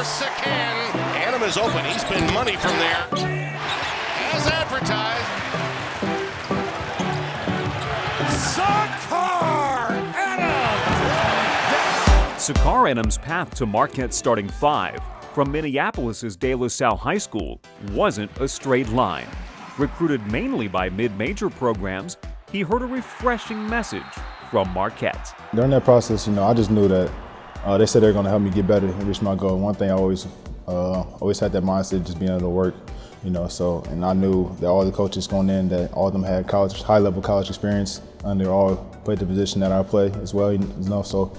Sacar Anim is open. He spent money from there. As advertised. Sacar Anim! Sacar Anim's path to Marquette starting five from Minneapolis's De La Salle High School wasn't a straight line. Recruited mainly by mid-major programs, he heard a refreshing message from Marquette. During that process, I just knew that they said they're going to help me get better and reach my goal. One thing I always had that mindset, just being able to work, and I knew that all the coaches going in, that all of them had high-level college experience, and they all played the position that I play as well, so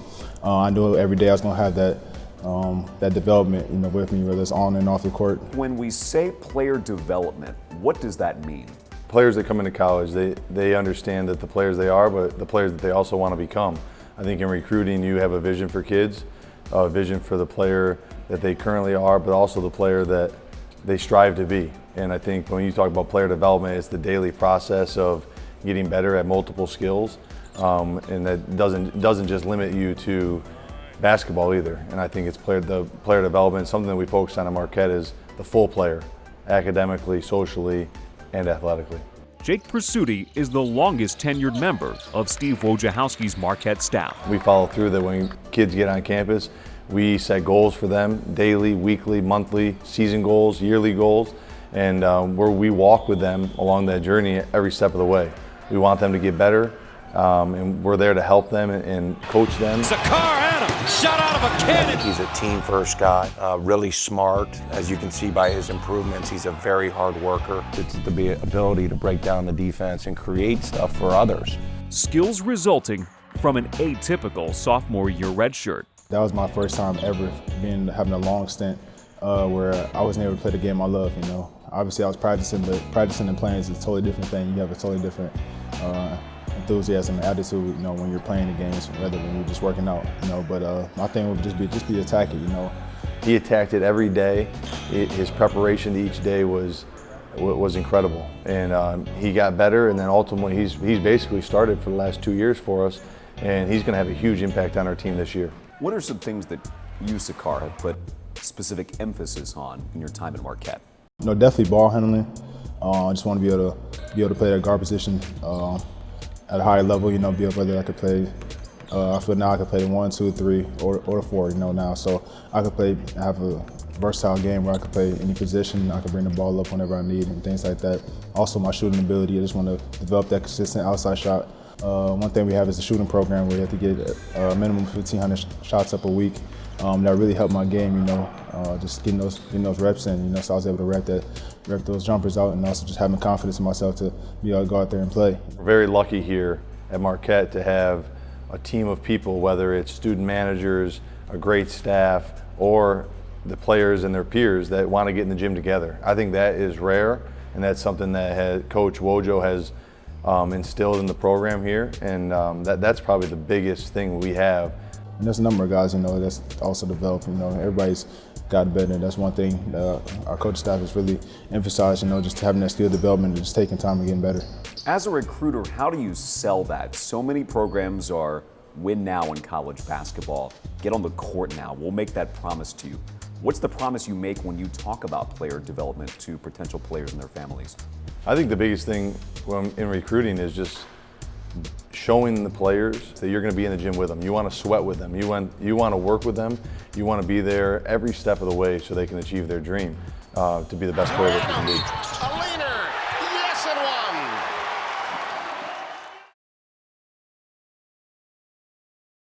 I knew every day I was going to have that development, with me, whether it's on and off the court. When we say player development, what does that mean? Players that come into college, they understand that the players they are, but the players that they also want to become. I think in recruiting, you have a vision for kids, a vision for the player that they currently are, but also the player that they strive to be. And I think when you talk about player development, it's the daily process of getting better at multiple skills, and that doesn't just limit you to basketball either. And I think it's player development. Something that we focus on at Marquette is the full player, academically, socially, and athletically. Jake Pursuti is the longest tenured member of Steve Wojciechowski's Marquette staff. We follow through that when kids get on campus, we set goals for them daily, weekly, monthly, season goals, yearly goals, and where we walk with them along that journey every step of the way. We want them to get better, and we're there to help them and coach them. Sacar Anim, shot out of a cannon. He's a team-first guy, really smart. As you can see by his improvements, he's a very hard worker. It's the ability to break down the defense and create stuff for others. Skills resulting from an atypical sophomore year redshirt. That was my first time ever having a long stint where I wasn't able to play the game I love. Obviously I was practicing, but practicing and playing is a totally different thing. You have a totally different enthusiasm and attitude, when you're playing the games rather than you're just working out. But my thing would just be attack it. He attacked it every day. His preparation to each day was incredible, and he got better. And then ultimately, he's basically started for the last 2 years for us, and he's going to have a huge impact on our team this year. What are some things that you, Sacar, have put specific emphasis on in your time at Marquette? Definitely ball handling. I just want to be able to play that guard position at a higher level. Be able whether I could play. I feel now I could play 1, 2, 3, or 4. Now, so I could have a versatile game where I could play any position. I could bring the ball up whenever I need and things like that. Also, my shooting ability. I just want to develop that consistent outside shot. One thing we have is a shooting program where you have to get a minimum 1,500 shots up a week. That really helped my game, just getting those reps in, so I was able to rep those jumpers out, and also just having confidence in myself to be able to go out there and play. We're very lucky here at Marquette to have a team of people, whether it's student managers, a great staff, or the players and their peers that want to get in the gym together. I think that is rare, and that's something that Coach Wojo has instilled in the program here, and that's probably the biggest thing we have. And there's a number of guys, that's also developed. Everybody's gotten better, and that's one thing our coach staff has really emphasized. Just having that skill development and just taking time and getting better. As a recruiter, how do you sell that? So many programs are win now in college basketball, get on the court now, we'll make that promise to you. What's the promise you make when you talk about player development to potential players and their families? I think the biggest thing in recruiting is just showing the players that you're going to be in the gym with them. You want to sweat with them. You want to work with them. You want to be there every step of the way so they can achieve their dream to be the best player that they can be.